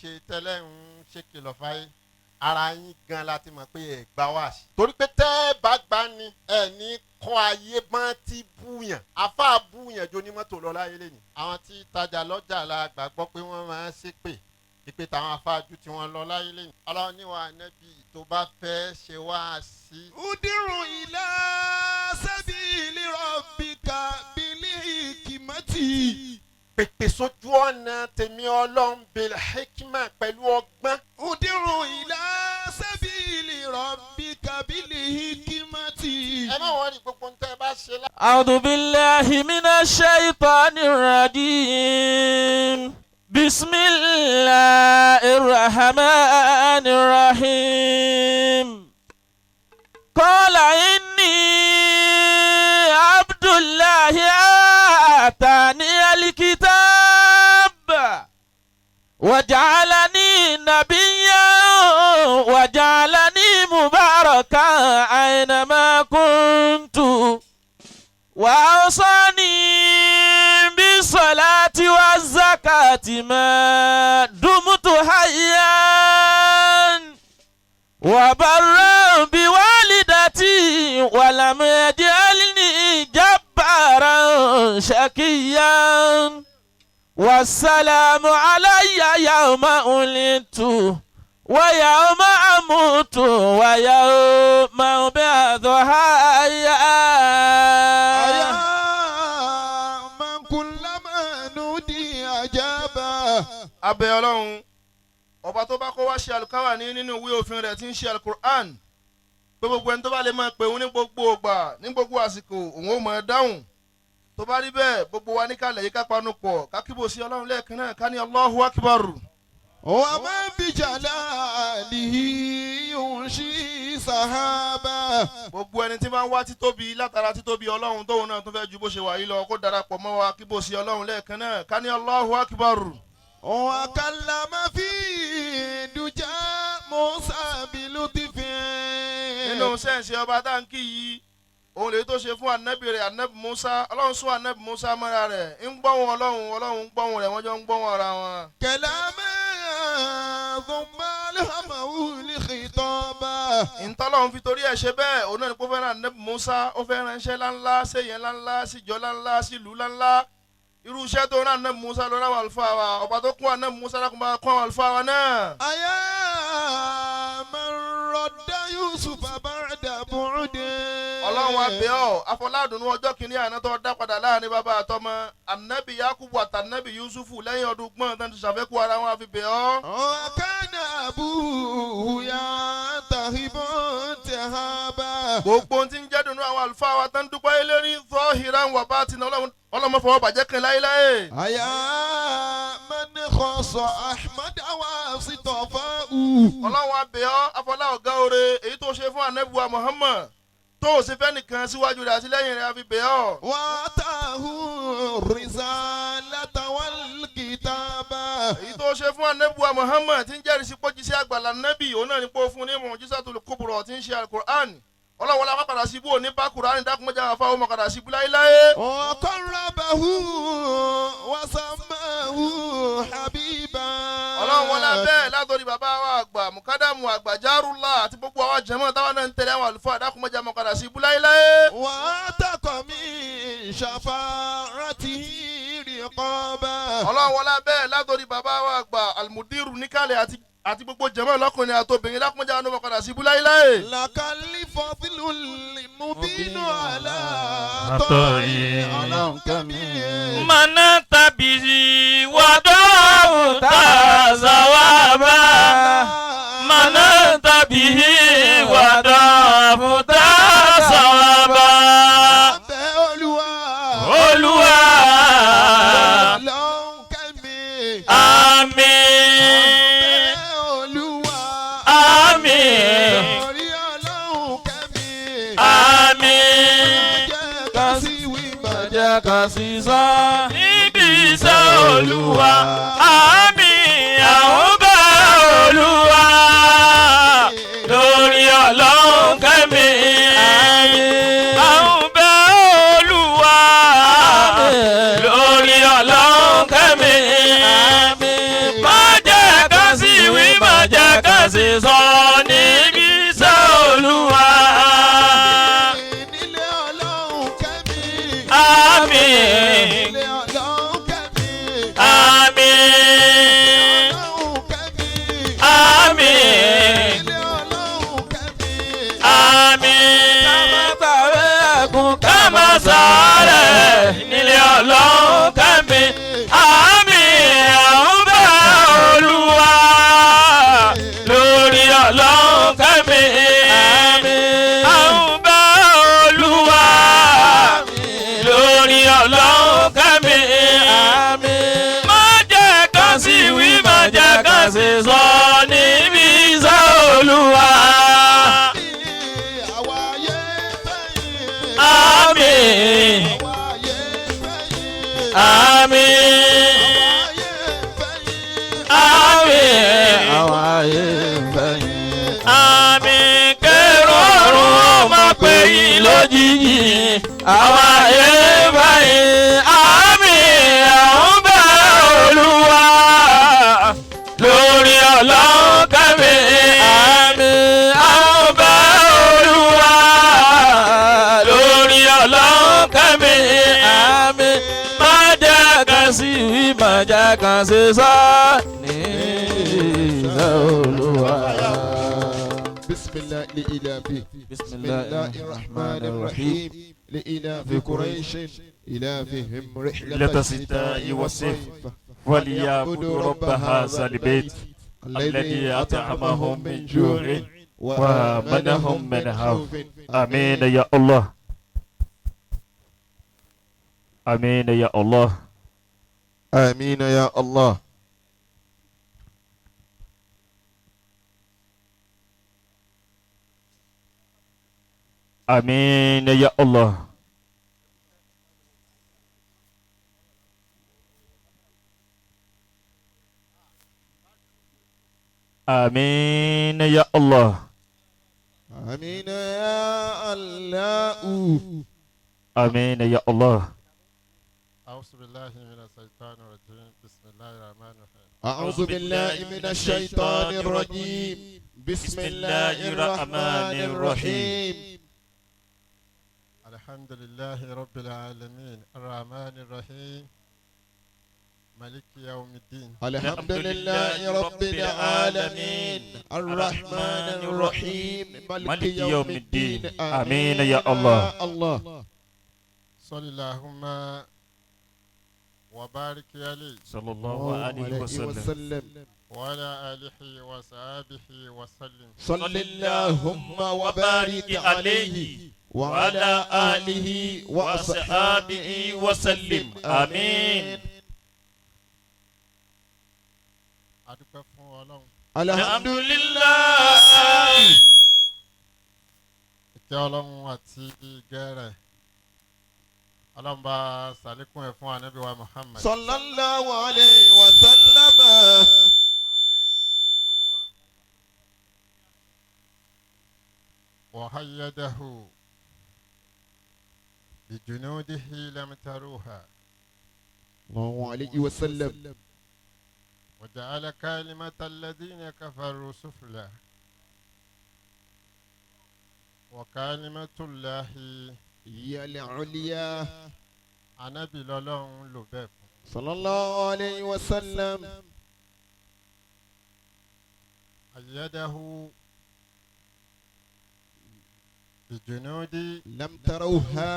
ṣe tẹ́lẹ̀ ń ṣe kìlọ̀ fáyé ara yín gan láti mọ̀ pé ẹ̀ gbá wá sí. torí pé tẹ́ ẹ bá gbá ni ẹ̀ ní kọ́ ayé máa ti búyàn afá búyàn jó ní mọ́tò lọ láyé lẹ́nu. àwọn tí tajà lọ́jà la gbàgbọ́ pé wọ́n máa ń ṣépè ìpè táwọn afáàjú tí wọ́n lọ láyé lẹ́yìn. ọlọ́run níwà nẹ́bí tó bá fẹ́ ṣe wá sí. udiru ila sabili rabbika bili hikmati. pèpè sójú ọ̀nà tèmi ọlọ́run bil hikma pẹ̀lú ọgbọ́n. udiru ila sabili rabbika bili hikmati. ẹ má wọ́n rí gbogbo nǹkan ẹ bá ṣe lá. A'udhu billahi minash shaitanir rajim. Bismillahir rahmanir rahim. Qala inni Abdullahi atani al-kitab wa ja'alani nabiyyan wa ja'alani mubarakan aynama kuntu wa awsani bis-salati waz-zakati ma dumtu hayyan wa barran biwalidati wa lam yaj'alni jabbaran shakiyyan wassalamu alayya yawma ulidtu wa yawma amutu wa yawma ub'athu hayya. aya man kullama nudi ajaba. abẹ́ ọlọ́run ọba tó bá kó wá ṣe àlùkáwà nínú ìwé òfin rẹ̀ tí ń ṣe alukur'an pé gbogbo ẹni tó bá lè máa pè òun ní gbogbo ògbà ní gbogbo àsìkò òun ó máa dáhùn. tó bá rí bẹ́ẹ̀ gbogbo wa níkàlẹ̀ yìí ká panu pọ̀ ká kíbò sí ọlọ́run lẹ́ẹ̀kan náà ká ní Allahu Akbar. wa man bi jalalihi yunshi sahaba. gbogbo ẹni tí máa ń wá títóbi látara títóbi ọlọ́run tóun náà tún fẹ́ ju bó ṣe wà yìí lọ kó darapọ̀ mọ́ wa kíbò sí ọlọ́run lẹ́ẹ̀kan náà ká ní Allahu Akbar. wa kallama fi duja Musa bilutfin. nínú sẹ́ǹsì ọba táǹkì yìí òun lè tó ṣe fún anabi rẹ̀ anabi Musa ọlọ́run sún anabi Musa mọ́ra rẹ̀ ń gbọ́hùn ọlọ́run ń gbọ́hùn rẹ̀ wọ́n jọ ń gbọ́hùn ara wọn. kalama thumma alhamahu li khitaba. ìtọ́lọ́run fi torí ẹ̀ ṣe bẹ́ẹ̀ òun náà ni kó fẹ́ràn anabi Musa ó fẹ́ ránṣẹ́ láńlá séyẹn láńlá síjọ láńlá sílùú láńlá irú iṣẹ́ tó rán anabi Musa ló rán àwọn àlùfáà wa ọba tó kún anabi Musa lákùn bá kún àwọn àlùfáà wa náà. aya man radda Yusufa ba'da bu'din. ọlọ́run abẹ́ ọ̀ afọládùnú ọjọ́ kìíní àná tó dá padà láàrin bàbá àtọmọ anabi Yakubu àtànabi Yusufu lẹ́yìn ọdún gbọ́n tán ti ṣàfẹ́kù ara wọn àfi bẹ́ ọ́. kana abuhu yantahibun tahaba. gbogbo ohun tí ń jẹ́ dùnú àwọn àlùfáà wa tán dúpẹ́ lérí zahiran wa batinan ọlọ́mọ fọwọ́ bàjẹ́ kan láéláé. aya man khassa Ahmad wa sitafahu. ọlọ́run abẹ́ ọ́ afọlá ọ̀gá oore èyí tó ṣe fún anabi wa Muhammad tó o ṣe fẹ́ nìkan síwájú rẹ̀ àti lẹ́yìn rẹ̀ àfi bẹ́ ọ́. watahu risalata wal kitaba. èyí tó ṣe fún anabi wa Muhammad tí ń jẹ́rìí sí pójíṣẹ́ àgbàlá nabi òun náà ní pé ó fún ní mu'jizatul kubra tí ń ṣe alukur'an ọlọ́wọ́lá pápádà síbú òní bá kùránì dákúnmọ́jà àfa ọmọ padà síbú láéláé. qarrabahu wa sammahu habiba. ọlọ́wọ́lá bẹ́ẹ̀ látọ̀rí bàbá wa àgbà mukadamu àgbà Jarullah àti gbogbo àwọn jẹ̀mọ́ táwọn náà ń tẹ̀lé àwọn àlùfáà dákúnmọ́jà ọmọ padà síbú láéláé. wa taqa min shafa'atihi riqaba. ọlọ́wọ́lá bẹ́ẹ̀ látọ̀rí bàbá wa àgbà almudiru níkàlẹ̀ àti gbogbo jẹ̀mọ́ lọ́kùnrin àtobìnrin dákúnmọ́jà ọmọ padà síbú láéláé. lakali fadlul mubinu ala tori ọlọ́run kẹ́mi. Mana tabihi wadahu tazawaba. Mana tabihi wadahu tazawaba. abẹ́ olúwa. Olúwa. ọlọ́run kẹ́mi. Àmín. abẹ́ olúwa. Àmín. orí ọlọ́run kẹ́mi. Àmín. jẹ́ ká sí wí bàjẹ́. Jẹ́ ká sísọ níbi iṣẹ́ Olúwa. Àmín. Àwọn bá Olúwa lórí ọlọ́run kẹ́mi. Àwọn bá Olúwa lórí ọlọ́run kẹ́mi. Má jẹ́ ká lójijì àwọn ayé báyìí àmì àwọn bá olúwa lórí ọlọ́run kẹ́mi àmì àwọn bá olúwa lórí ọlọ́run kẹ́mi àmì má jẹ́ kan sí wí má jẹ́ kan ṣe sọ ní ìṣẹ́ olúwa. بسم الله لإلافه بسم بسم الله الرحمن الرحيم لإلاف قريش إلافهم رحلة الشتاء والصيف وليعبدوا رب هذا البيت الذي أطعمهم من جوع وآمنهم من خوف آمين يا الله آمين يا الله آمين يا الله. آمين يا الله آمين يا الله آمين يا الله. آمين يا الله أعوذ بالله من الشيطان الرجيم بسم الله الرحمن الرحيم أعوذ بالله من الشيطان الرجيم بسم الله الرحمن الرحيم. الحمد لله رب العالمين الرحمن الرحيم مالك يوم الدين الحمد لله رب العالمين الرحمن الرحيم مالك يوم الدين. آمين يا الله. الله. صل اللهم وبارك عليه صلى الله عليه وسلم وعلى آله وصحبه وسلم. صل اللهم وبارك عليه وعلى آله وأصحابه وسلم. آمين. adúpẹ́ fún Ọlọ́run الحمد لله. ìkẹ́ Ọlọ́run àti ìgẹ́ rẹ̀ Ọlọ́run bá ṣàlékún ẹ̀ fún ànábì wa Muhammad. صلى الله عليه وسلم. وأيده بجنوده لم تروها الله عليه وسلم. وجعل كلمة الذين كفروا سفلى وكلمة الله هي العليا. ànábì lọ́lọ́run lò bẹ́ẹ̀ fún. صلى الله عليه وسلم. أيده بجنود لم تروها.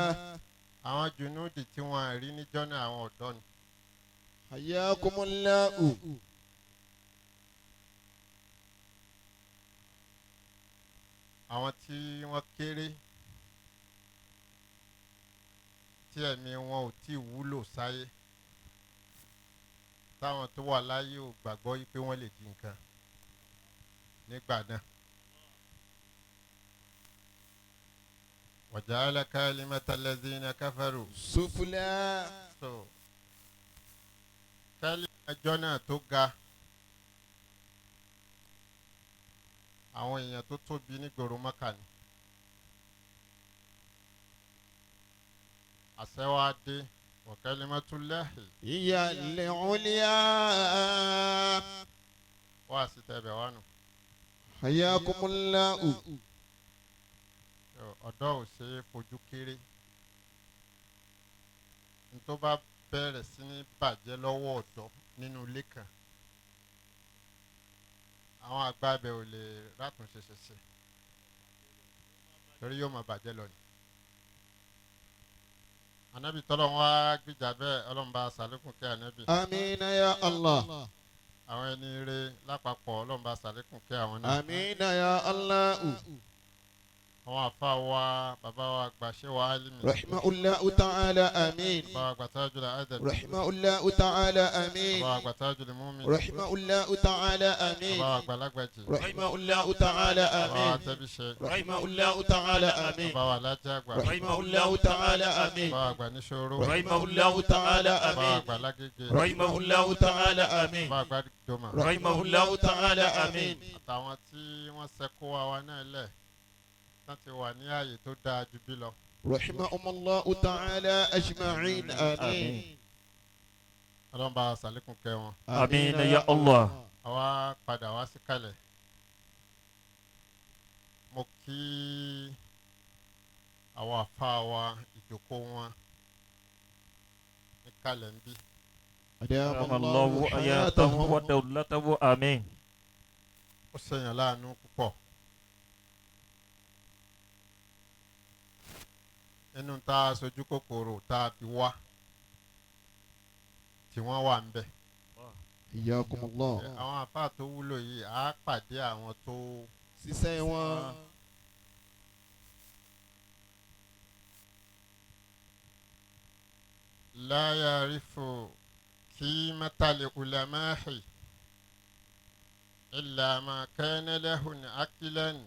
àwọn junudi tí wọ́n rí níjọ́ náà àwọn ọ̀dọ́ ni. حياكم الله. àwọn tí wọ́n kéré tí ẹ̀mí wọn ò tí wúlò sáyé táwọn tó wà láyé ò gbàgbọ́ yí pé wọ́n lè di nǹkan nígbà náà. وجعل كلمة الذين كفروا سفلى. so kẹ́límà ẹjọ́ náà tó ga àwọn èèyàn tó tóbi nígboro Mọ́kà ni. àṣẹ wa dé wa kalimatullahi هي العليا. wá sí tẹ̀bẹ̀ wá nù. حياكم الله. ọ̀dọ́ ò ṣe é fojú kéré ní tó bá bẹ̀rẹ̀ sí ní bàjẹ́ lọ́wọ́ ọ̀dọ́ nínú ilé kan àwọn àgbà ibẹ̀ ò lè rátúnṣe ṣe torí yóò máa bàjẹ́ lọ ni. ànábì tọ́lọ́run wá gbìjà bẹ́ẹ̀ ọlọ́run bá ṣàlékún kẹ́ ànábì. آمين يا الله. àwọn ẹni rere lápapọ̀ ọlọ́run bá ṣàlékún kẹ́ àwọn náà. آمين يا الله. àwọn àfa wa bàbá wa gbàṣẹ wa álímì. رحمه الله تعالى. آمين. bàbá wa gbàtájú la ádàbí. رحمه الله تعالى. آمين. bàbá wa gbàtájú la múmi. رحمه الله تعالى. آمين. bàbá wa gbàlágbàjì. رحمه الله تعالى. bàbá wa آمين. tẹ́bíṣe. رحمه الله تعالى. آمين. bàbá wa lájàgbà. رحمه الله تعالى. آمين. bàbá wa gbàníṣòro. رحمه الله تعالى. bàbá wa آمين. gbàlágége. رحمه الله تعالى. آمين. bàbá wa gbàdúgbòmà. رحمه الله تعالى. آمين. àtàwọn tí wọ́n ṣẹ́kó wa náà lẹ̀ tán ti wà ní ààyè tó dáa ju bí lọ رحمهم الله تعالى أجمعين آمين ọlọ́run bá sàlékún kẹ́ wọn. آمين يا الله. àwa padà wá sí kalẹ̀. mo kí àwọn àfa wa ìjókòó wọn ní kalẹ̀ ń bí. أدام الله الله حياته حياتهم ودولته آمين. ó ṣèyàn láàánú púpọ̀. nínú tá a sojú kòkòrò tá a fi wá tí wọ́n wà ń bẹ̀. حياكم الله àwọn àfa tó wúlò yìí á pàdé àwọn tó sísẹ́ wọn لا يعرف قيمة العلماء إلا ما كان له عقلا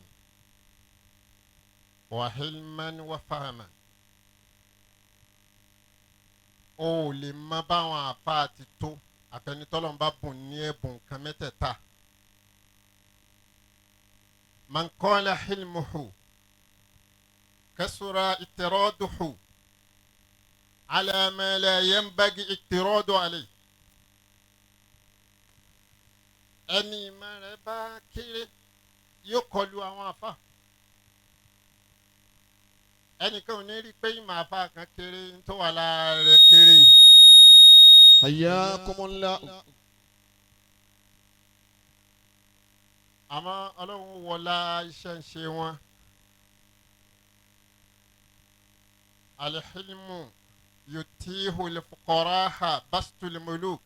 وحلما وفهما. ó lè mọ báwọn àfáà ti tó àfẹnitọ́lọ́n bá bùn ní ẹ̀bùn kan mẹ́tẹ̀ẹ̀ta. man qala hilmuhu kasura itiraduhu ala ma la yanbaghi itiradu alayhi. ẹni ìmọ̀ rẹ̀ bá kéré yóò kọlu àwọn àfáà. ẹnìkan ò ní rí i pé ìmọ̀ àfáà kan kéré tó wà lára rẹ̀ kéré ni. حياكم الله àmọ́ ọlọ́run wọlá iṣẹ́ ń ṣe wọn. alihilmu yutihu lifuqaraha bastul muluk.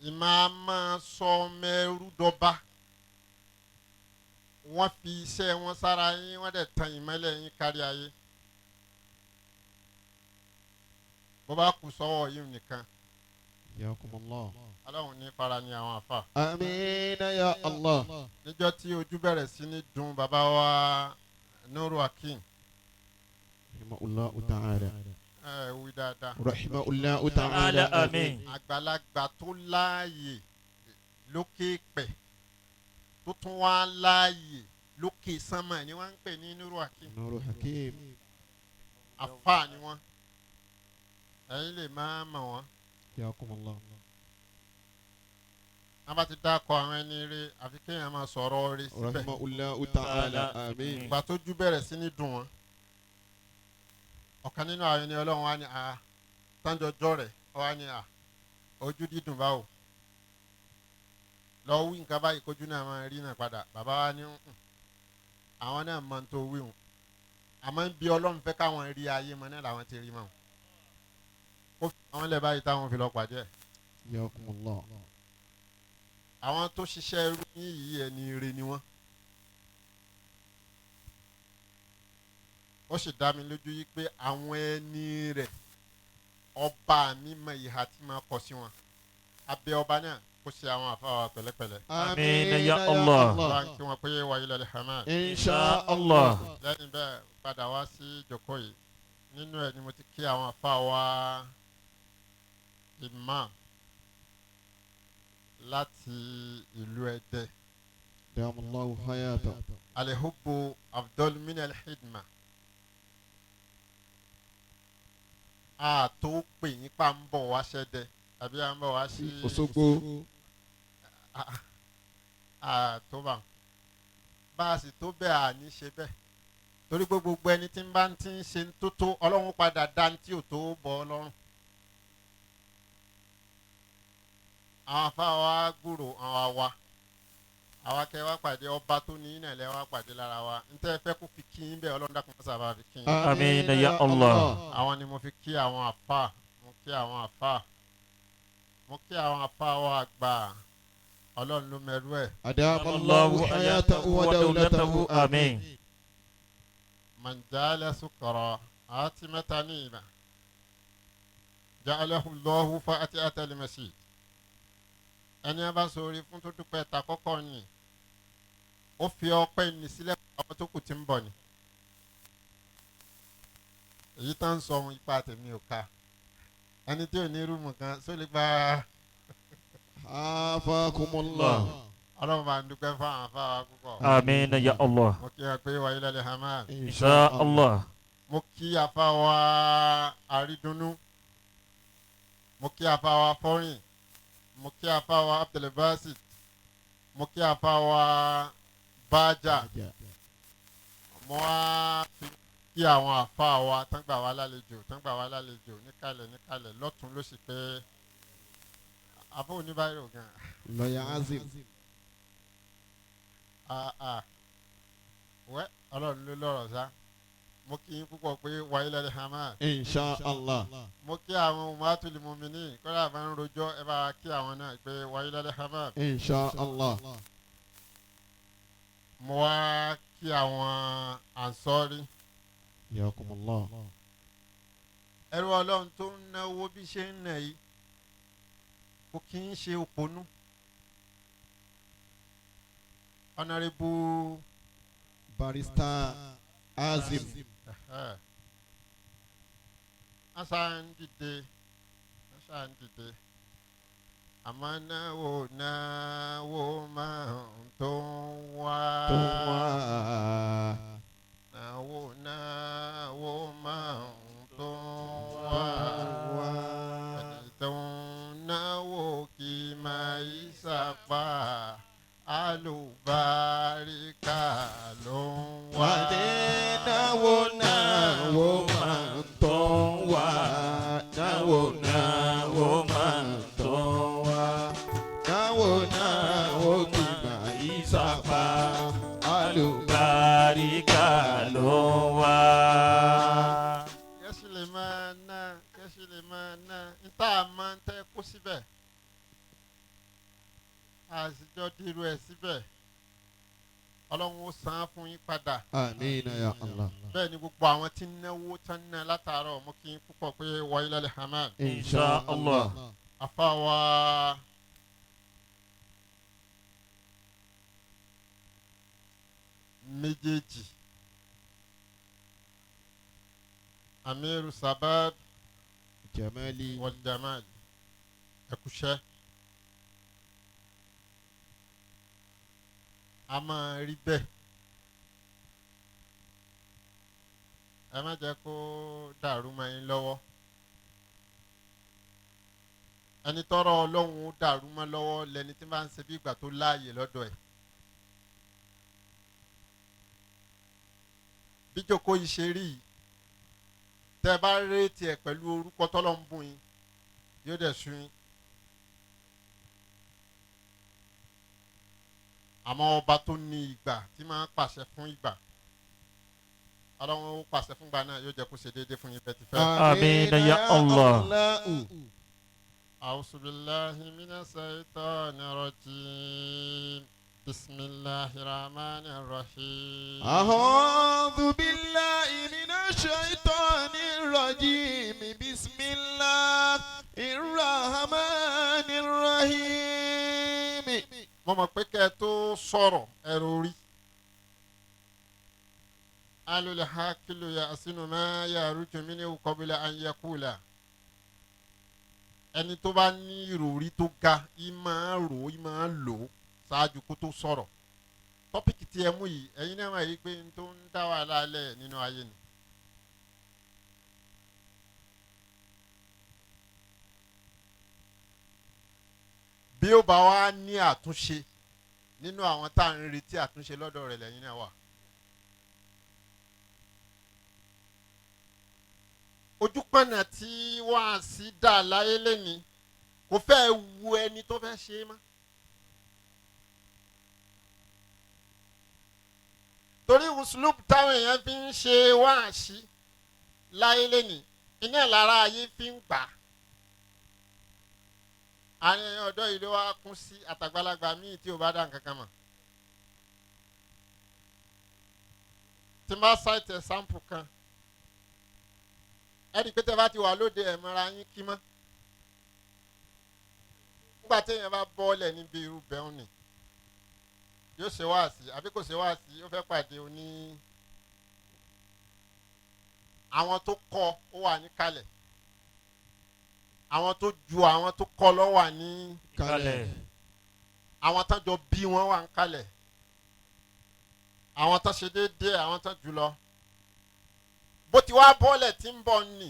ìmáàmá sọ mẹ́rú dọ́ba. wọ́n fi iṣẹ́ wọn sára yín wọ́n dẹ̀ tan ìmọ́lẹ̀ yín kárí ayé. bó bá kù sọ́wọ́ yìí nìkan حياكم الله ọlọ́run ní fara ní àwọn àfà. آمين يا الله níjọ́ tí ojú bẹ̀rẹ̀ sí ní dùn bàbá wa Nuru Hakim رحمه الله تعالى ẹ wí dáadáa. رحمه الله تعالى تعالى آمين. àgbàlagbà tó láàyè lókè pẹ̀ tó tún wá láàyè lókè sánmà ni wọ́n ń pè ní Nuru Hakim. نور حكيم àfà ni wọ́n ẹ̀yin lè máa mọ̀ wọ́n. حياكم الله wọ́n bá ti dákọ̀ àwọn ẹni rí àfi kéèyàn máa sọ̀rọ̀ rí síbẹ̀. رحمه الله تعالى آمين ìgbà tójú bẹ̀rẹ̀ sí ní dùn wọ́n ọ̀kan nínú àwọn ẹni ọlọ́run wá ní tánjọjọ́ rẹ̀ ọ wá ní ojú dídùn báwo lọ wí nǹkan báyìí kójú náà máa rí náà padà bàbá wa ní àwọn náà máa ń tó wí wọn àmọ́ ń bí ọlọ́run fẹ́ káwọn rí ayé mọ́ náà làwọn ti rí mọ́ kó fi àwọn lẹ̀ báyìí táwọn fi lọ pàdé ẹ̀. حياكم الله àwọn tó ṣiṣẹ́ irú yín yìí ẹni ire ni wọ́n. ó sì dá mi lójú yìí pé àwọn ẹni rẹ̀ ọba mi mọ ìhà tí máa kọ sí wọn. abẹ́ ọba náà kó ṣe àwọn àfáà pẹ̀lẹ́pẹ̀lẹ́. آمين يا الله. wá kí wọ́n pé wà ilẹ̀ hamad. إن شاء الله lẹ́yìn bẹ́ẹ̀ padà wá sí ìjókòó yìí nínú ẹ̀ ni mo ti kí àwọn àfáà wa imam láti ìlú Ẹdẹ. دام الله حياته alihubu abdul min alhidma. a tó pè yín pa ń bọ̀ wá ṣẹ́dẹ̀ àbí à ń bọ̀ wá sí Òṣogbo a tó bá a sì tó bẹ́ẹ̀ à ní ṣe bẹ́ẹ̀ torí pé gbogbo ẹni tí ń bá ti ń ṣe tó tó ọlọ́run padà dá ní tí ò tó bọ́ ọlọ́run. àwọn afáwa gbúrò àwọn àwa kẹ́ wá pàdé ọba tó ní ìnàlẹ́ wá pàdé lára wa ntẹ́ fẹ́ kó fi kí yín bẹ́ẹ̀ ọlọ́run dákun sábà fi kí yín. آمين يا الله. àwọn ni mo fi kí àwọn àfà mo kí àwọn àfà mo kí àwọn àfà wa àgbà ọlọ́run ló mẹ́rú ẹ̀. أدام الله الله حياته حياته ودولته ودولته آمين آمين. manjala sukara àti mẹ́ta ní ìmọ̀ ja'alahu Allahu fa'ati al-masjid ẹni a bá sọ̀rọ̀ fún tó dúpẹ́ ta kọ́kọ́ ni ó fi ọpẹ́ ní sílẹ̀ àwọn tó kù tí ń bọ̀ ni èyí tá ń sọ ohun ipa tèmi ò ká ẹni tí ò ní rúùmù kan só lè gba عافاكم الله ọlọ́run máa ń dúpẹ́ fún àwọn afáwa púpọ̀. Amin ya Allah. mo kí wọn pé wàyí lálẹ́ hamad. Insha Allah. mo kí afáwa àrídùnnú. mo kí afáwa fọ́rìn. mo kí afáwa abdulbasit. mo kí afáwa bájà. mo wá fi kí àwọn afáwa tán gbà wá lálejò níkàlẹ̀ lọ́tún ló sì pé afọ oníbàárò gan. lọ́yà azim. wẹ́ ọlọ́run ló lọ́rọ̀ sá. mo kí yín púpọ̀ pé wàyí lálẹ́ hamad. insha Allah. mo kí àwọn ummatul mu'minin kọ́lá àbá ń rojọ́ ẹ bá kí àwọn náà pé wàyí lálẹ́ hamad. insha Allah. mo wá kí àwọn ansọ́rí. yakumullah. ẹrú ọlọ́run tó ń náwó bí ṣe ń nà yìí kò kí ń ṣe òpònú. ọ̀nàrẹ́bù barista azim. asa ń dìde àmọ́ náwó máa ń tó ń wá. náwó máa ń tó ń wá. ẹni tó ń náwó kì í máa yí sápá. Àlùbáríkà ló ń wá. náwó máa ń tó ń wá. náwó máa ń tó ń wá. náwó kì máa yí sápá. Àlùbáríkà ló ń wá. Kẹ́sì lè máa ná níta máa ń tẹ́ kó síbẹ̀. àṣìjọ dìrú ẹ̀ síbẹ̀ ọlọ́run ó san án fún yín padà. amiina ya Allah. bẹ́ẹ̀ ni gbogbo àwọn tí ń náwó tán ná látàárọ̀ mo kí n púpọ̀ pé wàyí lálẹ́ hamad. Insha Allah. àfàwà méjèèjì amiru sabab jamali. wal jamal ẹ̀kúṣẹ́. a máa rí bẹ́ẹ̀ ẹ má jẹ́ kó dàrú mọ́ yín lọ́wọ́ ẹni tọ́rọ̀ ọlọ́run ó dàrú mọ́ lọ́wọ́ lẹni tí máa ń ṣe bí ìgbà tó láàyè lọ́dọ̀ ẹ̀ bí jókòó yìí ṣe rí yìí tẹ́ ẹ bá rétí ẹ̀ pẹ̀lú orúkọ tọ́lọ́ ń bùn yín yóò dẹ̀ sú yín. àmọ́ ọba tó ní ìgbà tí máa ń pàṣẹ fún ìgbà ọlọ́run ó pàṣẹ fún ìgbà náà yóò jẹ́ kó ṣe déédéé fún yín bẹ́ẹ̀ ti fẹ́. Amin ya Allah. A'udhu billahi minash shaitanir rajim. Bismillahir rahmanir rahim. A'udhu billahi minash shaitanir rajim. Bismillahir rahmanir rahim. mo mọ̀ pé kẹ́ ẹ tó sọ̀rọ̀ ẹ̀rọ rí. alul hakilu ya'sinu ma yaruju minhu qabla an yaqula. ẹni tó bá ní ìròrí tó ga yìí máa lò ó ṣáájú kó tó sọ̀rọ̀. tọ́pìkì tí ẹ mú yìí ẹ̀yin náà máa yí pé n tó ń dá wàhálà lẹ̀ nínú ayé ni. bí ó bá wá ní àtúnṣe nínú àwọn tá à ń retí àtúnṣe lọ́dọ̀ rẹ̀ lẹ́yìn náà wà. ojúpọ̀nà tí wọ́n á sí dà láyé lẹ́ni kò fẹ́ wu ẹni tó fẹ́ ṣe é mọ́. torí uslub táwọn èèyàn fi ń ṣe wáàsí láyé lẹ́ni iná lára ayé fi ń gbà á. àárín ọ̀dọ́ yìí ló wá kún sí àtàgbàlagbà míì tí ò bá dá nǹkan kan mọ̀. tí n bá ṣàìtì ẹ̀sáǹpù kan ẹ̀rí pé tẹ́ bá ti wà lóde ẹ̀mọ́ra yín kí mọ́. nígbà téèyàn bá bọ́ọ̀lẹ̀ níbi irú bẹ́ẹ̀ ni yóò ṣe wáàsí àbí kò ṣe wáàsí ó fẹ́ pàdé oní àwọn tó kọ́ ó wà níkàlẹ̀ àwọn tó ju àwọn tó kọ́ lọ wà ní Kalẹ̀. àwọn tán jọ bí wọn wà ń kalẹ̀ àwọn tán ṣe déédéé àwọn tán jùlọ bó ti wá bọ́ọ̀lẹ̀ tí ń bọ̀ nì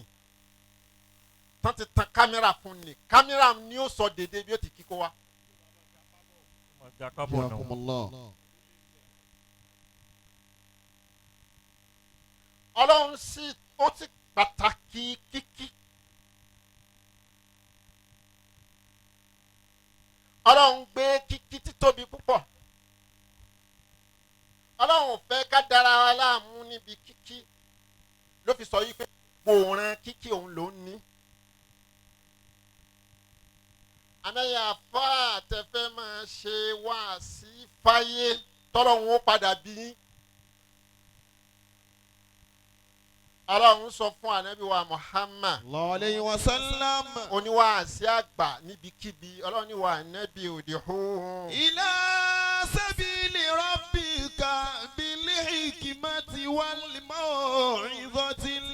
tán ti tan kámẹ́rà fún ni kámẹ́rà ni ó sọ déédéé bí ó ti kíkó wa. Jazakumullah. ọlọ́run sì ó ti pàtàkì kíkí. ọlọ́run gbé kíkí títóbi púpọ̀. ọlọ́run ò fẹ́ ká dára wa láàmú níbi kíkí ló fi sọ yìí pé gbòòràn kíkí òun ló ń ní. àmẹ́yà àfa àtẹ̀fẹ́ máa ṣe wá sí fáyé tọ́lọ́run ó padà bí yín. ọlọ́run sọ fún ànábì wa Muhammad Sallallahu alayhi wa sallam. oníwàásí àgbà níbikíbi ọlọ́run ní wa ànábì òdìhó. Ila sabili rabbika bil hikmati wal maw'izatil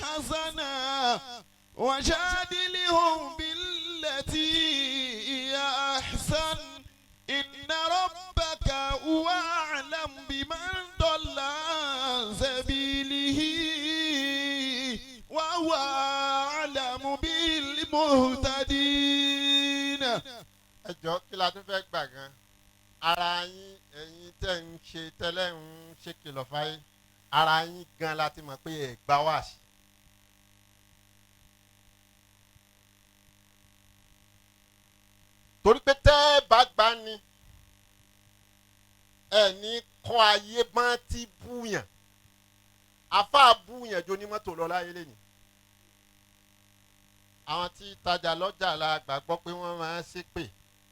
hasana wajadilhum billati hiya ahsan inna rabbaka huwa a'lam biman dalla an sabilihi wa huwa a'lamu bil muhtadin. ẹ jọ̀ọ́ kí la tún fẹ́ gbà gan ara yín ẹ̀yin tẹ́ ń ṣe tẹ́lẹ̀ ń ṣe kìlọ̀ fáyé ara yín gan la ti mọ̀ pé ẹ̀ gbá wáàsí. torí pé tẹ́ ẹ bá gbá ni ẹ ní kọ́ ayé máa ti búyàn àfa búyàn jo ní mọ́tò lọ láyé lẹ́yìn. àwọn tí tajà lọ́jà la gbàgbọ́ pé wọ́n máa ń ṣépè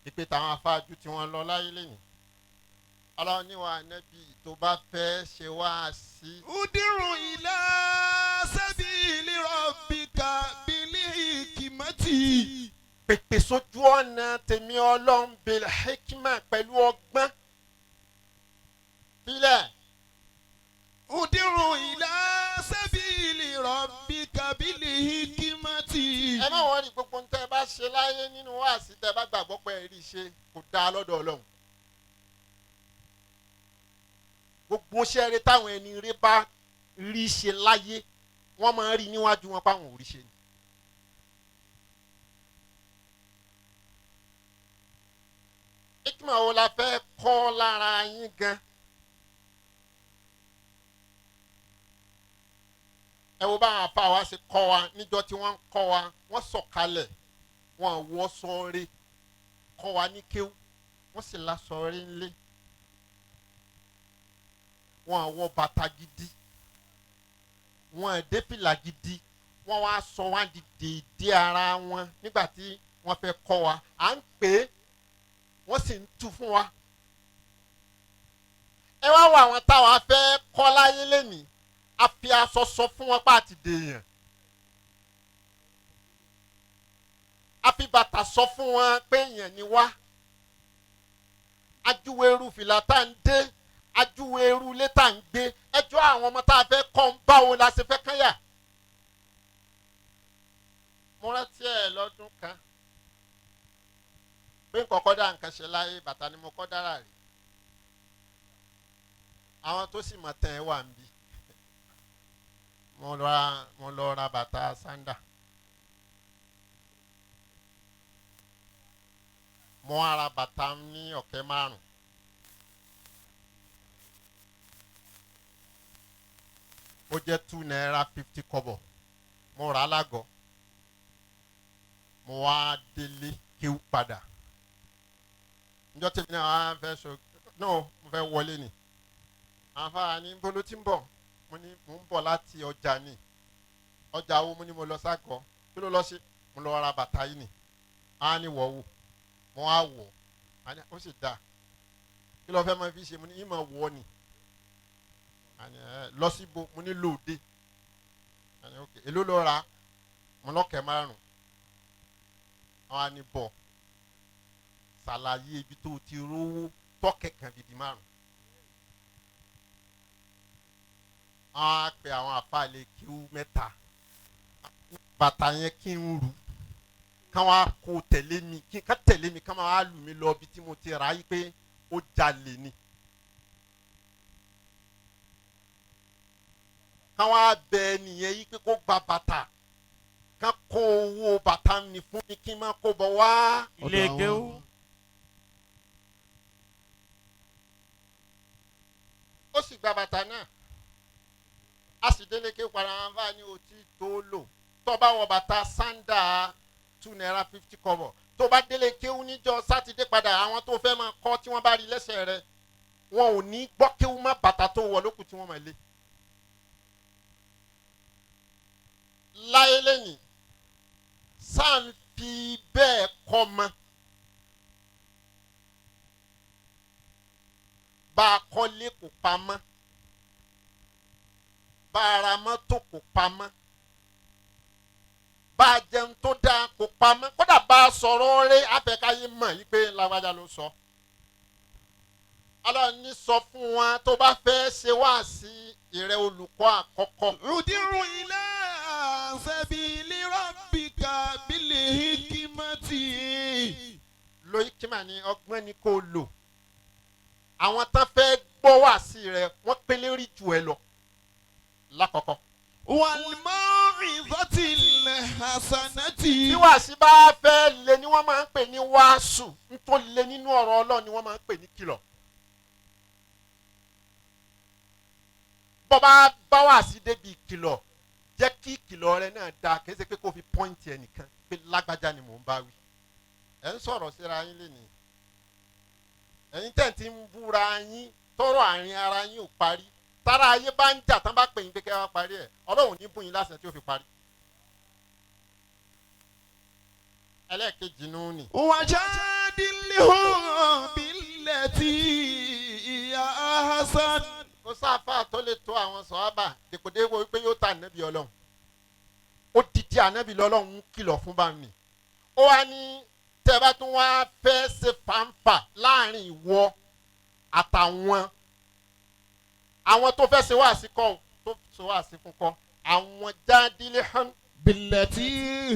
ìpè táwọn afáàjú tí wọ́n lọ láyé lẹ́yìn. ọlọ́run níwà nẹ́bí tó bá fẹ́ ṣe wá sí. Udiru ila sabili rabbika bil hikmati. pèpè sójú ọ̀nà tèmi ọlọ́run bil hikma pẹ̀lú ọgbọ́n. filẹ̀ Udiru ila sabili rabbika bil hikmati. ẹ má wọ́n rí gbogbo nǹkan ẹ bá ṣe láyé nínú wáàsí tẹ́ bá gbàgbọ́ pé ẹ rí ṣe kò dáa lọ́dọ̀ ọlọ́run. gbogbo ṣẹ́ẹ́rẹ́ táwọn ẹni rí bá rí ṣe láyé wọ́n máa ń rí níwájú wọn páwọn ò rí ṣe ni. ìkìmọ̀ wo la fẹ́ kọ́ lára yín gan. ẹ wo báwọn afa wa ṣe kọ́ wa níjọ́ tí wọ́n ń kọ́ wa wọ́n sọ̀kalẹ̀ wọ́n wọ́ sọ́ọ́rẹ́ kọ́ wa ní kéwú wọ́n sì la sọ́ọ́rẹ́ ńlẹ̀ wọ́n wọ bàtà gidi wọ́n dé fìlà gidi wọ́n wá sọ wá di déédéé ara wọn nígbà tí wọ́n fẹ́ kọ́ wa à ń pè é wọ́n sì ń tú fún wa. ẹ wá wọ àwọn táwọn afẹ́ kọ́ láyé lẹ́nìí a fi aṣọ sọ fún wọn pa àti dèèyàn a fi bàtà sọ fún wọn pé èèyàn ni wá ajúweru fìlà tá à ń dé ajúweru ilé tá à ń gbé ẹjọ́ àwọn ọmọ tá a fẹ́ kọ́ ń báwo la ṣe fẹ́ kán yà. mo rántí ẹ lọ́dún kan pé nǹkan kọ́ dá nǹkan ṣe láyé bàtà ni mo kọ́ dára rí àwọn tó sì mọ̀ tán ẹ wà ń bí mo lọ ra bàtà sanda mo ara bàtà ní ọ̀kẹ́ márùn ó jẹ́ $2.50 kọ́bọ̀ mo rà á lágọ̀ọ́ mo wá délé kéwú padà níjọ́ tèmi náà wá fẹ́ so no mo fẹ́ wọlé ni àwọn afárá ní bolo tí ń bọ̀ mo ní mò ń bọ̀ láti ọjà ni ọjà wo mo ní mo lọ ságọ́ kí ló lọ sí mo lọ ra bàtà yìí ni á ní wọ̀ wò mo á wọ̀ ó sì dáa kí ló fẹ́ máa fi ṣe mo ní ìmọ̀ wọ̀ ni lọ síbo mo ní lóde èló ló ra mo lọ́kẹ́ márùn àwọn á ní bọ̀ ṣàlàyé ibi tó ti rówó tọ́kẹ̀ kan gidi márùn. á pe àwọn àfàlẹ́ kíw mẹ́ta bàtà yẹn kí n rù kán wá kó tẹ̀lé mi kí ká tẹ̀lé mi kán máa wá lù mí lọ bí tí mo ti rà yí pé ó jalè ni. kán wá bẹ nìyẹn yí pé kó gba bàtà kán kó owó bàtà mi fún mi kí n má kó bọ̀ wá. ilé kéwú. ó sì gba bàtà náà a sì délé ké padà wọn bá ní otí tó lò tó bá wọ bàtà sándà $2.50 tó bá délé kéwú níjọ́ sátidé padà àwọn tó fẹ́ máa kọ́ tí wọ́n bá rí lẹ́sẹ̀ rẹ̀ wọn ò ní gbọ́ kéwú má bàtà tó wọ̀ lókùn tí wọ́n máa lé. láyé lẹ́yìn sáà ń fi bẹ́ẹ̀ kọ́ mọ́ bá a kọ́lé kò pamọ́ bá a ra mọ́tò kò pamọ́ bá a jẹun tó dáa kò pamọ́ kódà bá a sọ̀rọ̀ rẹ̀ afẹ́káyé mọ̀ yí pé lágbájá ló sọ. Ọlọ́run ní sọ fún wọn tó bá fẹ́ ṣe wá sí ìrẹ́ olùkọ́ àkọ́kọ́. Udiru ila sabili rabbika bil hikmati. Lo hikima ni ọgbọ́n ni kò lò. Àwọn tán fẹ́ gbọ́ wá sí rẹ̀ wọ́n pélé rí jù ẹ lọ. Lákọ̀ọ́kọ́. Wal mau'izatil hasanati. Bí wàásù bá fẹ́ lé ni wọ́n máa ń pè ní wàásù. Nítorí lé nínú ọ̀rọ̀ Ọlọ́run ni wọ́n máa ń pè ní kìlọ̀. Bọ́ba bá wà sí débi ìkìlọ̀ jẹ́ kí ìkìlọ̀ rẹ náà dáa kì í ṣe pé kó fi pọ́ìntì ẹnìkan pé lágbájá ni mò ń bá wí. Ẹ ń sọ̀rọ̀ síra yín lénìí. Ẹ̀yin tẹ̀ ń ti ń búra yín tọrọ àárín ara yín ò parí. Tára ayé bá ń jà tán bá pè yín pé kẹ́ wá parí ẹ̀ Ọlọ́run ní bùn yín lásìkò tí ó fi parí. Ẹlẹ́ẹ̀kejì nù ni. Wajadilhum billati hiya ahsan. Kò sáfà tó lè tó àwọn sọ̀hábà dèkòdèkò wípé yóò ta ànábì Ọlọ́run. Ó dìde ànábì lọ́lọ́run ń kìlọ̀ fún bá mi. Ó wá ní tẹ́ bá tún wá fẹ́ ṣe fàǹfà láàrin ìwọ àtàwọn àwọn tó fẹ́ ṣe wá sí kọ́ tó ṣe wá sí fún kọ́ àwọn jadilhum Billati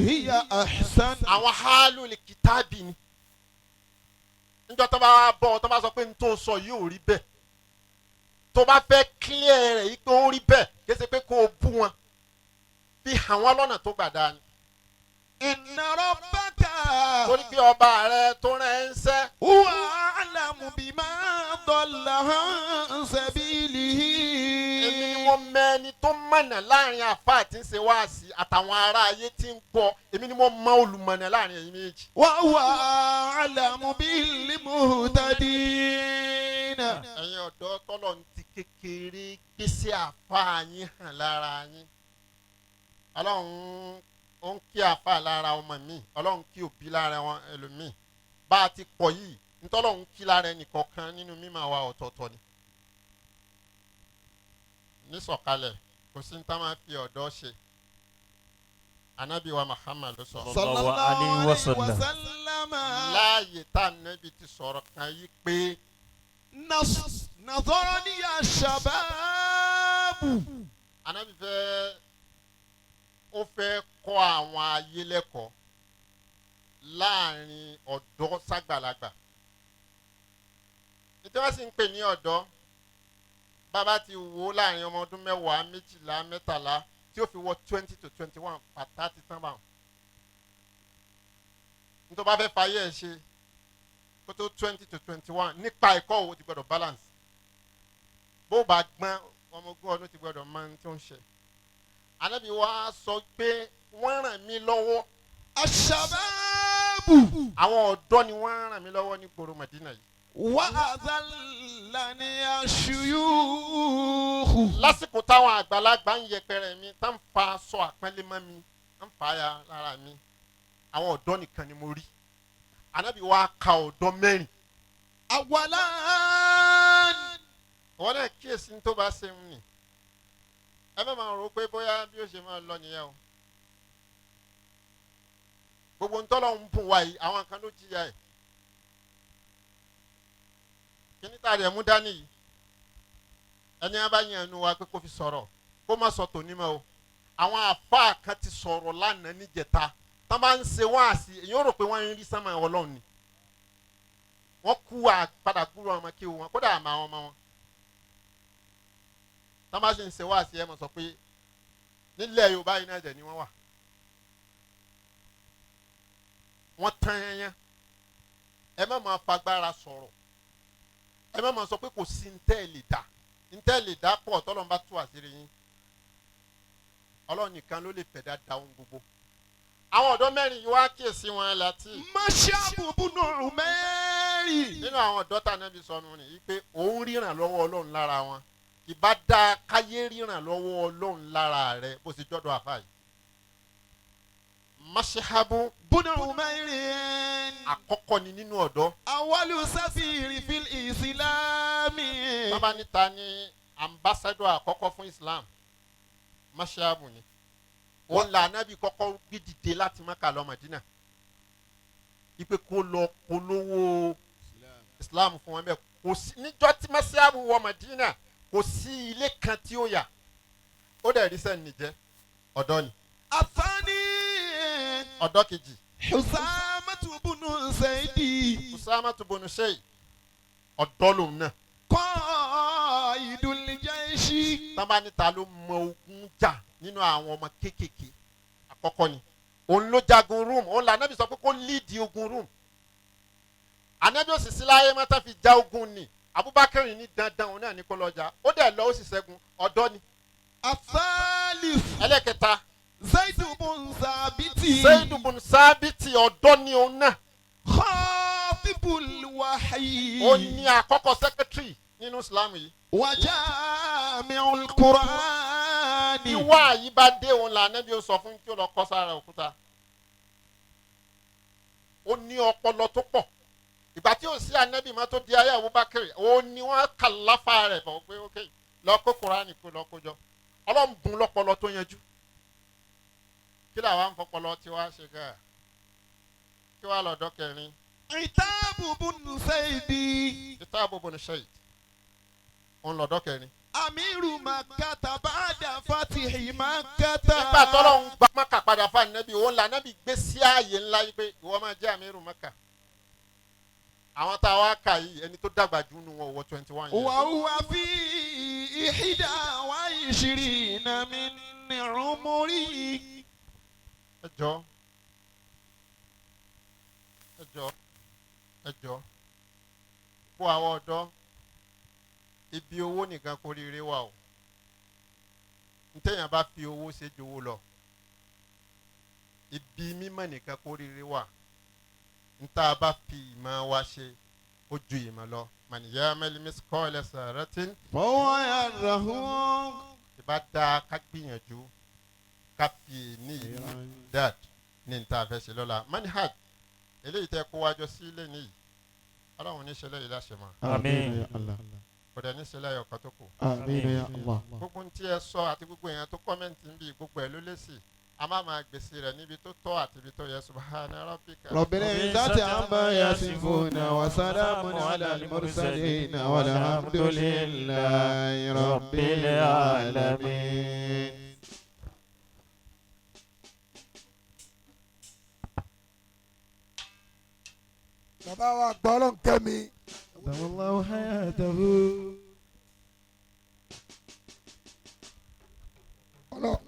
hiya ahsan. àwọn hálù lè kìtàbì ni. Níjọ́ tó bá wá bọ̀ tó bá sọ pé n tó sọ yóò rí bẹ́ẹ̀. Tó bá fẹ́ clear rẹ̀ yí pé ó rí bẹ́ẹ̀ kí ẹ ṣe pé kó o bú wọn fi hàn wọ́n lọ́nà tó gbà dáa ni. Inna rabbaka Torí pé ọba rẹ tó rẹ̀ ń sẹ́. huwa a'lamu bima dalla an sabilihi. Èmi ni mo mẹ́ni tó mọ̀nà láàrin àfa àti ń ṣe wáàsí àtàwọn ará ayé tí ń gbọ́. Èmi ni mo mọ olùmọ̀nà láàrin ẹ̀yin méjì. Wa huwa a'lamu bil muhtadin. Ẹ̀yin ọ̀dọ́ tọ́lọ̀ ń ti kékeré gbèsè àfa yín hàn lára yín. Ọlọ́run ó ń kí àfa lára ọmọ mi. Ọlọ́run kí òbí lára wọn ẹlòmíì. Bá a ti pọ̀ yìí ntọ́lọ́run kí lára ẹnìkọ̀ọ̀kan nínú mímọ̀ wa ọ̀tọ̀ọ̀tọ̀ ni. Nísọ̀kalẹ̀ kò sí ní tá máa fi ọ̀dọ́ ṣe. Ànábì wa Muhammad ló sọ. Sallallahu alaihi wasallam. Láàyè tá ànábì ti sọ̀rọ̀ kan yí pé Nazarani ya shababu. ànábì ó fẹ́ kọ́ àwọn ayé lẹ́kọ̀ọ́ láàrin ọ̀dọ́ ságbàlagbà. Ìjọba sì ń pè ní ọ̀dọ́ bàbá ti wò ó láàrin ọmọ ọdún 10, 12, 13 tí ó fi wọ 20 to 21 pàtàkì tán báwọn. Nítorí bá fẹ́ fàyè ẹ̀ ṣe kó tó 20 to 21 nípa ẹ̀kọ́ owó ti gbọ́dọ̀ balance. Bó bá gbọ́n ọmọ ogún ọdún ti gbọ́dọ̀ máa ń tó ń ṣe. Ànábì wa sọ pé wọ́n ràn mí lọ́wọ́. Ashababu. Àwọn ọ̀dọ́ ni wọ́n ràn mí lọ́wọ́ ní gbòòrò Mẹ̀dínà yìí. Wa adallani ashuyukhu. Lásìkò táwọn àgbàlagbà ń yẹpẹrẹ mi tá ń fa aṣọ àpẹẹlẹ mọ́ mi tá ń fa ya lára mi àwọn ọ̀dọ́ nìkan ni mo rí. Ànábì wa ka ọ̀dọ́ 4. Awalan. Wọ́n náà kíyèsí ní tó bá ṣe ń nì. Ẹ bá máa rò pé bóyá bí ó ṣe máa lọ nìyẹn o. Gbogbo ntọ́lọ́ ń bùn wá yìí àwọn kan ló jìyà ẹ̀. Kíní tá a rẹ̀ mú dání yìí. Ẹni á bá yẹn ẹnu wa pé kó fi sọ̀rọ̀ kó má sọ tòní mọ́ o. Àwọn àfáà kan ti sọ̀rọ̀ lánàá níjẹta tán bá ń ṣe wáàsí èyí ó rò pé wọ́n ń rí sánmà ọlọ́run ni wọ́n kú padà kúrò ọmọ kí wọn kódà àmà ọmọ wọn tán bá sì ń ṣe wáàsí ẹ mọ̀ sọ pé nílẹ̀ Yorùbá yìí náà dẹ̀ ni wọ́n wà wọ́n tán yẹn ẹ má máa fagbára sọ̀rọ̀ ẹ má máa sọ pé kò sí ntẹ́ lè dá pọ̀ tọ́lọ́n bá tú àṣírí yín Ọlọ́run nìkan ló lè fẹ̀dá da ohun gbogbo àwọn ọ̀dọ́ mẹ́rin yìí wá kíyèsí wọn láti. Mashabu bunu Umeri. nínú àwọn ọ̀dọ́ tá Ànábì sọnù ni pé òun ríran lọ́wọ́ Ọlọ́run lára wọn ìbá dá káyé ríran lọ́wọ́ Ọlọ́run lára rẹ bó ṣe jọ́dọ̀ àfáà yìí. Mashabu Bunu Umeri. àkọ́kọ́ ni nínú ọ̀dọ́. Awalu safiri fil Islami. bàbá níta ni ambassador àkọ́kọ́ fún Islam Mashabu ni òun là Ànábì kọ́kọ́ gbé dìde láti Mákà lọ Mádínà ipe kó lọ polówó Islam fún wọn bẹ́ẹ̀ kò sí níjọ́ tí Mashabu wọ Mádínà kò sí ilé kan tí ó yà ó dẹ̀ rí sẹ́ni nìjẹ́ ọ̀dọ́ ni Athani. ọ̀dọ́ kejì Husamatu bunu Saidi. Usamatu bunu Sheikh ọ̀dọ́ lòun náà Qaidul jaishi. tábà níta ló mọ ogun jà nínú àwọn ọmọ kéékèèké àkọ́kọ́ ni òun ló jagun Rome òun là Ànábì sọ pé kó líìdì ogun Rome Ànábì òsì sí láyé mọ́tà fi já ogun ni Abubakar ní dandan òun náà ní kó lọ jà ó dẹ̀ lọ ó sì ṣẹ́gun ọ̀dọ́ ni. Athalith. ẹlẹ́kẹta Zaidu bun Sabiti. Zaidu bun Sabiti ọ̀dọ́ ni òun náà Khatibul wahyi. ó ní àkọ́kọ́ sẹ́kẹ́tírì nínú Islam yìí. Wa jami'ul Qur'ani. ìwà yìí bá dé òun là Ànábì ó sọ fún kí ó lọ kọ́ sára òkúta ó ní ọpọlọ tó pọ̀ ìgbà tí ó sí Ànábì má tó di ayé Abubakar ó ní wọ́n kàláfà rẹ̀ bọ̀ pé ok lọ kó Kùránì kó lọ kó jọ Ọlọ́run bùn lọ́pọlọ tó yanjú kí làwọn afọpọlọ tí wàá ṣe gà kí wàá lọ́dọ̀ kẹrin. Itabu bun Saidi. Itabu bun Sheikh òun lọ́dọ̀ kẹrin. Amiru Makkata ba'da fatihi Makkata. nígbà tọ́lọ́ ń gba Mákà padà fún Ànábì òun là Ànábì gbé sí ààyè ńlá yìí pé ìwọ máa jẹ́ Amiru Mákà àwọn tá a wá kà yìí ẹni tó dàgbà jù nù wọn wọ 21 years. Wa huwa fi ihda wa ishirina min umri. ẹjọ́ kó àwọn ọ̀dọ́ ibi owó nìkan kó rere wà o ntẹ̀yàn bá fi owó ṣe jowó lọ ibi mímọ́ nìkan kó rere wà ntá bá fi ìmọ̀ wa ṣe ó ju ìmọ̀ lọ man ya'mal mithqala dharratin Fahuwa yarahu. ìbá dáa ká gbìyànjú ká fi ní dad ní ntá fẹ́ ṣe lọ́la manhaj eléyìí tẹ́ kó wájọ sí ilé nìyí Ọlọ́run ní ṣẹlẹ̀ yìí láṣẹ mọ́ Àmín. kò dẹ̀ ní ṣẹlẹ̀ ọ̀kan tó kù Àmín ya Allah. gbogbo tí ẹ sọ àti gbogbo èèyàn tó kọ́mẹ́ǹtì ń bí gbogbo ẹ̀ ló lé sí a máa máa gbèsè rẹ̀ níbi tó tọ́ àti ibi tó yẹ subhana rabbika. Rabbil izzati amma yasifuna wa salamun ala al-mursalin walhamdulillahi rabbil alamin. bàbá wa gbọ́ ló ń kẹ́ mi. Wallahu hayatahu.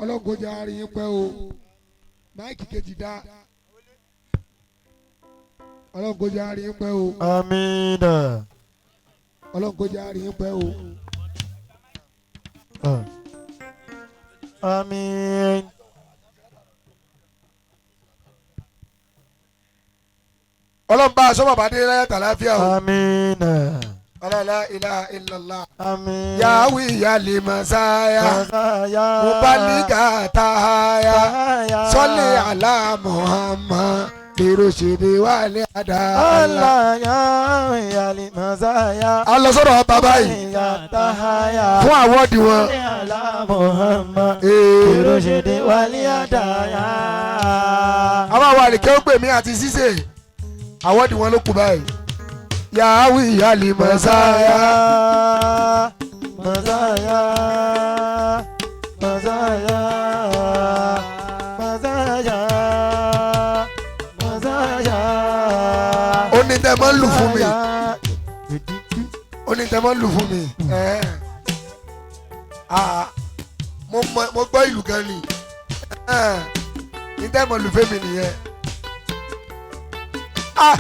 ọlọ́gọ́jà rí yín pẹ́ o máìkì kejì dá ọlọ́gọ́jà rí yín pẹ́ o Amina. ọlọ́gọ́jà rí yín pẹ́ o. Amin. ọlọ́run bá aṣọ bàbá dé láyà tàlàáfíà o. Amina. la ilaha illallah. Amin. yàwí yàlè masaya Masaya. mubaliga tahaya Tahaya. sọlẹ ala Muhammad birushidi wàlẹ àdá. Allah ya yali masaya. a lọ sọ́dọ̀ bàbá yìí Ya tahaya. fún àwọ́dì wọn. Ala Muhammad. Ee. Birushidi wali adaya. àwọn àwọn àlìkẹ́ ó pè mí àti ṣíṣe àwọ́dì wọn ló kù báyìí. yàwí yàlè masaya. Masaya. Masaya. Masaya. ń lù fún mi ó ní tẹ́ máa ń lù fún mi mo gbọ́ ìlú kan ni ní tẹ́ máa lù fún mi nìyẹn.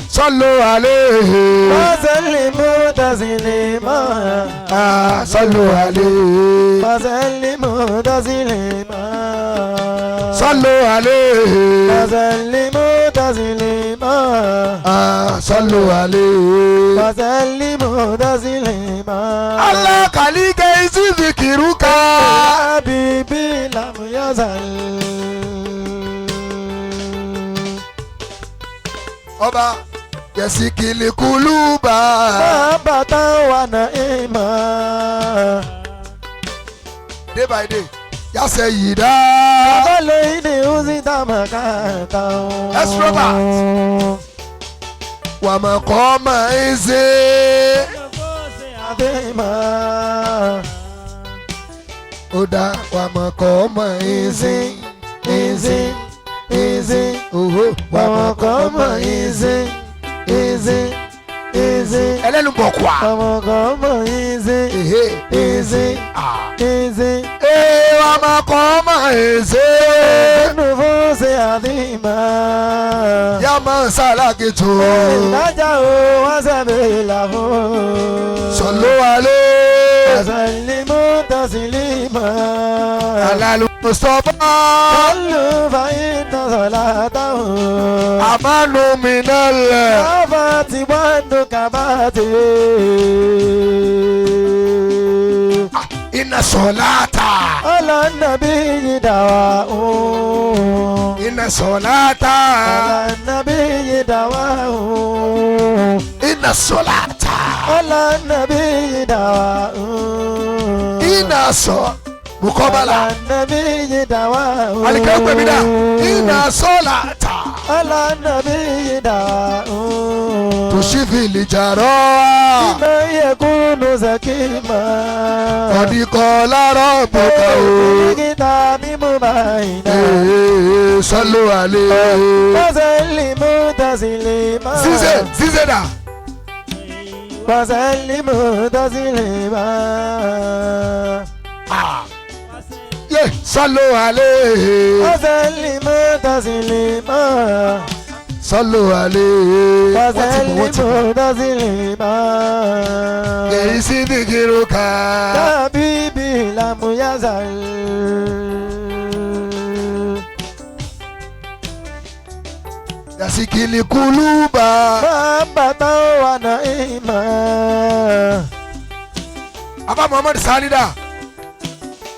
صلوا عليه وسلموا تسليما صلوا عليه وسلموا تسليما صلوا عليه وسلموا تسليما صلوا عليه وسلموا تسليما الله خليك ذكرك حبيبي لم يزل ọba yẹsikili kuluba. bàbá wa na ima. day by day yasẹ yìí dá. abẹ́lẹ̀ ìdè ozi dàmà káàtà. S. Robert. wàmọ̀ kọ́ máa ń ṣe. àdèmà. ó dá wàmọ̀ kọ́ máa ń ṣe. Easy, wàmọ̀ kọ́ máa ń ṣe. Easy. ẹlẹ́nu bọ̀ kwa. wàmọ̀ kọ́ máa ń ṣe. Easy. wàmọ̀ kọ́ máa ń ṣe. nínú fún ṣe àdìmá. yá máa ń ṣàlàkìtò. ìdájà o wá sábẹ́ ìlà fún. sọ̀lọ́ alẹ́. Taslimu taslima. alalu mustapha. Sallu fa inna salatahu. amanu minallah. Afati wanu kabati. inna solata. Ala nabiyyi dawa'u. inna solata. Ala nabiyyi dawa'u. inna solata. Ala nabiyyi dawa'u. inna so. mukobala. Ala nabiyyi dawa'u. alikẹ́ pè mí dà. inna solata. Ala nabiyyi dawa'u. tushifili jaro. Ima yakunu zakima. ọdíkọ̀ lárọ̀ bùkà o. Kita bimu baina. sọlọ alẹ́. Wasallimu taslima. zize da. Wasallimu taslima. sọlọ alẹ́. Wasallimu taslima. sọlọ alẹ́. Wasallimu taslima. èyí sì ní kírun ká. Habibi lam yazal. yasikili kuluba. Bàbá wa na ima. Aba Muhammad Sani da.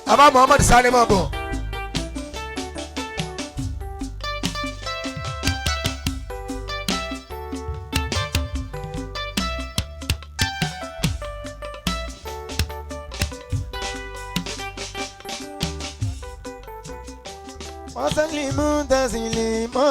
Aba Muhammad Sani ma bọ̀. Wasallimu taslima.